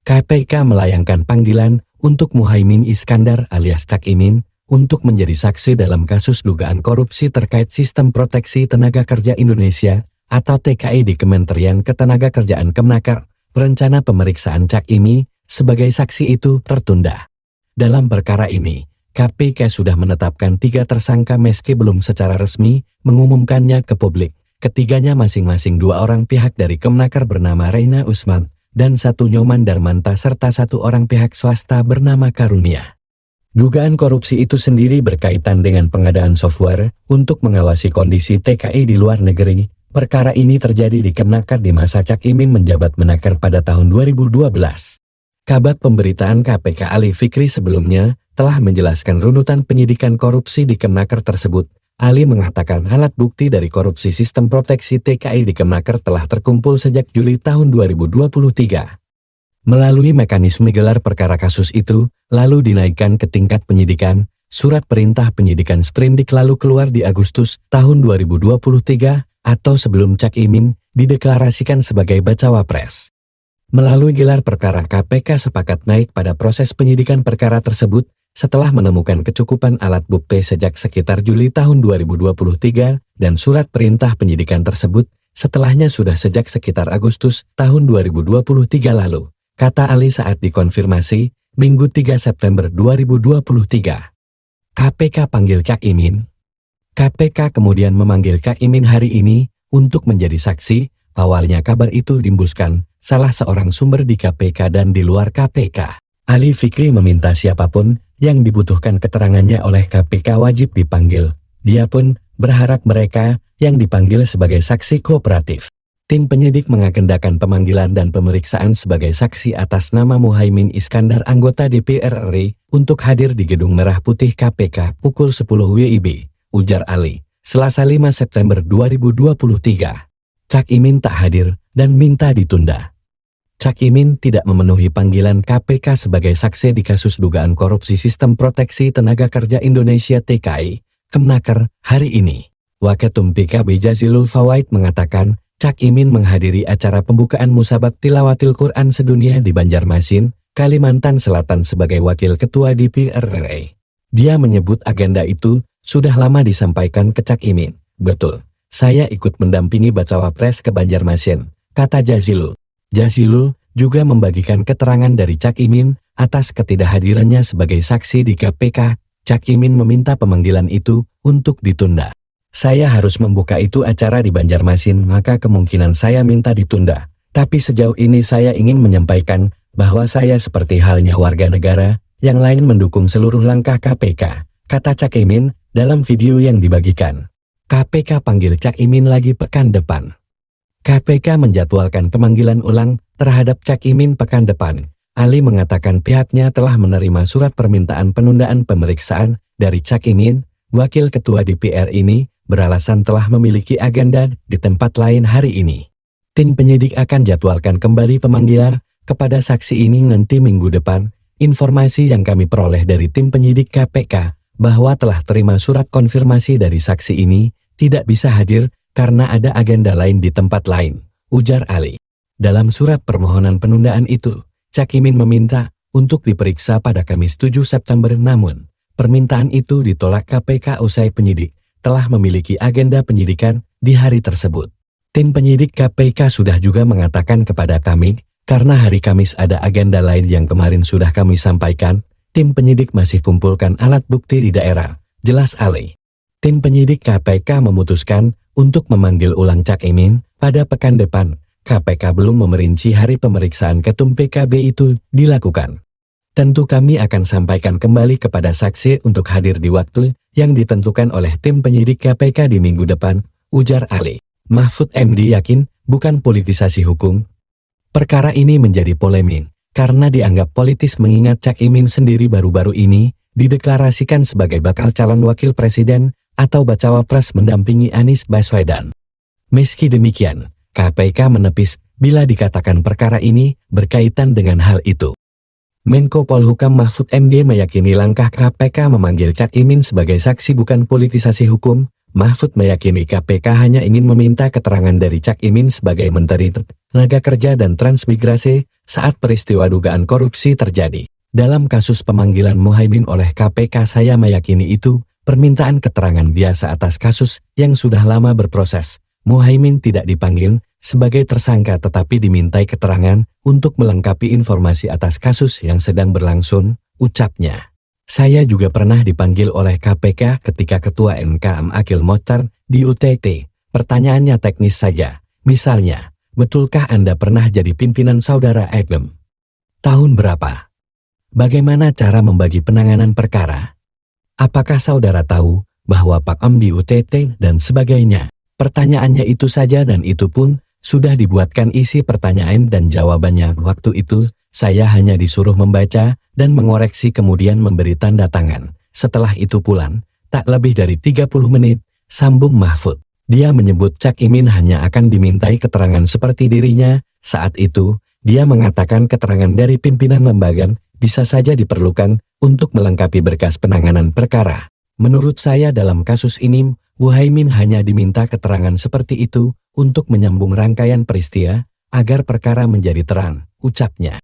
KPK melayangkan panggilan untuk Muhaimin Iskandar alias Cak Imin untuk menjadi saksi dalam kasus dugaan korupsi terkait Sistem Proteksi Tenaga Kerja Indonesia atau TKI di Kementerian Ketenagakerjaan Kemenaker. Rencana pemeriksaan Cak Imin sebagai saksi itu tertunda. Dalam perkara ini, KPK sudah menetapkan 3 tersangka meski belum secara resmi mengumumkannya ke publik. Ketiganya masing-masing 2 orang pihak dari Kemenaker bernama Reina Usman dan 1 Nyoman Darmanta serta 1 orang pihak swasta bernama Karunia. Dugaan korupsi itu sendiri berkaitan dengan pengadaan software untuk mengawasi kondisi TKI di luar negeri. Perkara ini terjadi di Kemenaker di masa Cak Imin menjabat Menaker pada tahun 2012. Kabag Pemberitaan KPK Ali Fikri sebelumnya telah menjelaskan runutan penyidikan korupsi di Kemenaker tersebut. Ali mengatakan alat bukti dari korupsi sistem proteksi TKI di Kemenaker telah terkumpul sejak Juli tahun 2023. Melalui mekanisme gelar perkara kasus itu, lalu dinaikkan ke tingkat penyidikan, surat perintah penyidikan sprindik lalu keluar di Agustus tahun 2023 atau sebelum Cak Imin dideklarasikan sebagai bacawa pres. Melalui gelar perkara KPK sepakat naik pada proses penyidikan perkara tersebut setelah menemukan kecukupan alat bukti sejak sekitar Juli tahun 2023 dan surat perintah penyidikan tersebut setelahnya sudah sejak sekitar Agustus tahun 2023 lalu. Kata Ali saat dikonfirmasi, Minggu 3 September 2023. KPK panggil Cak Imin. KPK kemudian memanggil Cak Imin hari ini untuk menjadi saksi. Awalnya kabar itu diembuskan salah seorang sumber di KPK dan di luar KPK. Ali Fikri meminta siapapun yang dibutuhkan keterangannya oleh KPK wajib dipanggil. Dia pun berharap mereka yang dipanggil sebagai saksi kooperatif. Tim penyidik mengagendakan pemanggilan dan pemeriksaan sebagai saksi atas nama Muhaimin Iskandar anggota DPR RI untuk hadir di Gedung Merah Putih KPK pukul 10 WIB, ujar Ali, Selasa 5 September 2023. Cak Imin tak hadir dan minta ditunda. Cak Imin tidak memenuhi panggilan KPK sebagai saksi di kasus dugaan korupsi Sistem Proteksi Tenaga Kerja Indonesia TKI, Kemenaker, hari ini. Waketum PKB Jazilul Fawait mengatakan, Cak Imin menghadiri acara pembukaan Musabak Tilawatil Quran sedunia di Banjarmasin, Kalimantan Selatan sebagai Wakil Ketua DPR RI. Dia menyebut agenda itu sudah lama disampaikan ke Cak Imin. Betul, saya ikut mendampingi bacawa pres ke Banjarmasin, kata Jazilul. Jazilul juga membagikan keterangan dari Cak Imin atas ketidakhadirannya sebagai saksi di KPK. Cak Imin meminta pemanggilan itu untuk ditunda. Saya harus membuka itu acara di Banjarmasin, maka kemungkinan saya minta ditunda. Tapi sejauh ini saya ingin menyampaikan bahwa saya seperti halnya warga negara yang lain mendukung seluruh langkah KPK, kata Cak Imin dalam video yang dibagikan. KPK panggil Cak Imin lagi pekan depan. KPK menjadwalkan pemanggilan ulang terhadap Cak Imin pekan depan. Ali mengatakan pihaknya telah menerima surat permintaan penundaan pemeriksaan dari Cak Imin. Wakil Ketua DPR ini beralasan telah memiliki agenda di tempat lain hari ini. Tim penyidik akan jadwalkan kembali pemanggilan kepada saksi ini nanti minggu depan. Informasi yang kami peroleh dari tim penyidik KPK bahwa telah terima surat konfirmasi dari saksi ini tidak bisa hadir karena ada agenda lain di tempat lain, ujar Ali. Dalam surat permohonan penundaan itu, Cak Imin meminta untuk diperiksa pada Kamis 7 September namun permintaan itu ditolak KPK usai penyidik telah memiliki agenda penyidikan di hari tersebut. Tim penyidik KPK sudah juga mengatakan kepada kami, karena hari Kamis ada agenda lain yang kemarin sudah kami sampaikan, tim penyidik masih kumpulkan alat bukti di daerah, jelas Ali. Tim penyidik KPK memutuskan untuk memanggil ulang Cak Imin pada pekan depan. KPK belum memerinci hari pemeriksaan ketum PKB itu dilakukan. Tentu kami akan sampaikan kembali kepada saksi untuk hadir di waktu yang ditentukan oleh tim penyidik KPK di minggu depan, ujar Ali. Mahfud MD yakin bukan politisasi hukum. Perkara ini menjadi polemik karena dianggap politis mengingat Cak Imin sendiri baru-baru ini dideklarasikan sebagai bakal calon wakil presiden atau bacawa pres mendampingi Anies Baswedan. Meski demikian, KPK menepis bila dikatakan perkara ini berkaitan dengan hal itu. Menko Polhukam Mahfud MD meyakini langkah KPK memanggil Cak Imin sebagai saksi bukan politisasi hukum. Mahfud meyakini KPK hanya ingin meminta keterangan dari Cak Imin sebagai Menteri Tenaga Kerja dan Transmigrasi saat peristiwa dugaan korupsi terjadi. Dalam kasus pemanggilan Muhaimin oleh KPK, saya meyakini itu permintaan keterangan biasa atas kasus yang sudah lama berproses. Muhaimin tidak dipanggil sebagai tersangka tetapi dimintai keterangan untuk melengkapi informasi atas kasus yang sedang berlangsung, ucapnya. Saya juga pernah dipanggil oleh KPK ketika Ketua MK Akil Mochtar di UTT. Pertanyaannya teknis saja. Misalnya, betulkah Anda pernah jadi pimpinan saudara Egem? Tahun berapa? Bagaimana cara membagi penanganan perkara? Apakah saudara tahu bahwa Pak Am di UTT dan sebagainya? Pertanyaannya itu saja dan itu pun sudah dibuatkan isi pertanyaan dan jawabannya. Waktu itu saya hanya disuruh membaca dan mengoreksi kemudian memberi tanda tangan. Setelah itu pulang, tak lebih dari 30 menit, sambung Mahfud. Dia menyebut Cak Imin hanya akan dimintai keterangan seperti dirinya. Saat itu, dia mengatakan keterangan dari pimpinan lembaga bisa saja diperlukan untuk melengkapi berkas penanganan perkara. Menurut saya dalam kasus ini, Muhaimin hanya diminta keterangan seperti itu untuk menyambung rangkaian peristiwa agar perkara menjadi terang, ucapnya.